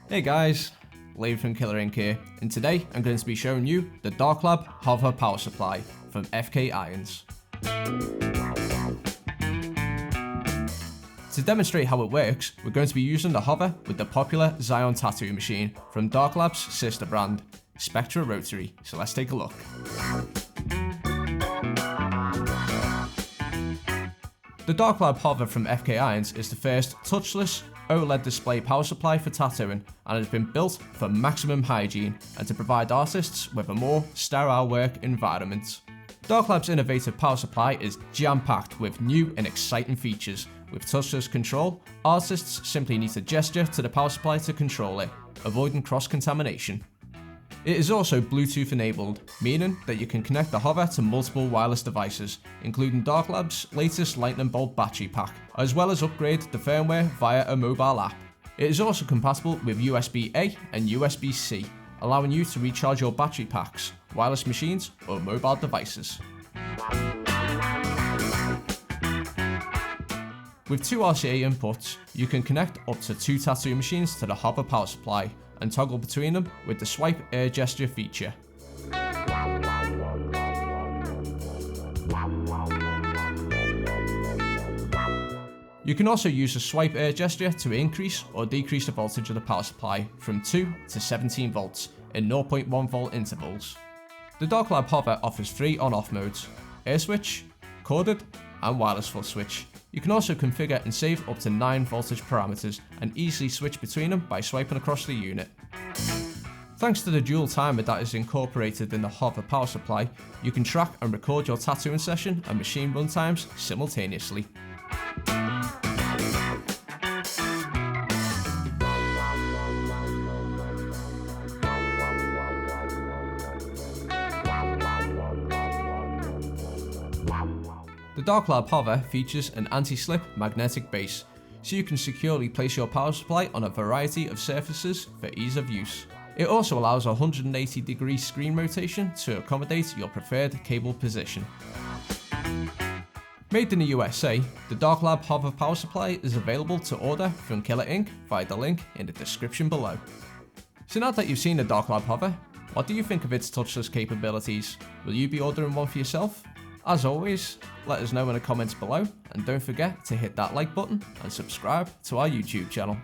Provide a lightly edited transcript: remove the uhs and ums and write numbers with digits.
Hey guys, Lee from Killer Inc here, and today I'm going to be showing you the Darklab Hover power supply from FK Irons. To demonstrate how it works, we're going to be using the Hover with the popular Zion tattoo machine from Darklab's sister brand, Spectra Rotary, so let's take a look. The Darklab Hover from FK Irons is the first touchless OLED display power supply for tattooing and has been built for maximum hygiene and to provide artists with a more sterile work environment. Darklab's innovative power supply is jam-packed with new and exciting features. With touchless control, artists simply need to gesture to the power supply to control it, avoiding cross-contamination. It is also Bluetooth enabled, meaning that you can connect the Hover to multiple wireless devices, including Darklab's latest lightning bolt battery pack, as well as upgrade the firmware via a mobile app. It is also compatible with USB-A and USB-C, allowing you to recharge your battery packs, wireless machines, or mobile devices. With two RCA inputs, you can connect up to 2 tattoo machines to the Hover power supply and toggle between them with the swipe air gesture feature. You can also use the swipe air gesture to increase or decrease the voltage of the power supply from 2 to 17 volts in 0.1 volt intervals. The Darklab Hover offers 3 on-off modes: air switch, corded, and wireless foot switch. You can also configure and save up to 9 voltage parameters and easily switch between them by swiping across the unit. Thanks to the dual timer that is incorporated in the Hover power supply, you can track and record your tattooing session and machine run times simultaneously. The Darklab Hover features an anti-slip magnetic base, so you can securely place your power supply on a variety of surfaces for ease of use. It also allows a 180-degree screen rotation to accommodate your preferred cable position. Made in the USA, the Darklab Hover power supply is available to order from Killer Inc via the link in the description below. So now that you've seen the Darklab Hover, what do you think of its touchless capabilities? Will you be ordering one for yourself? As always, let us know in the comments below, and don't forget to hit that like button and subscribe to our YouTube channel.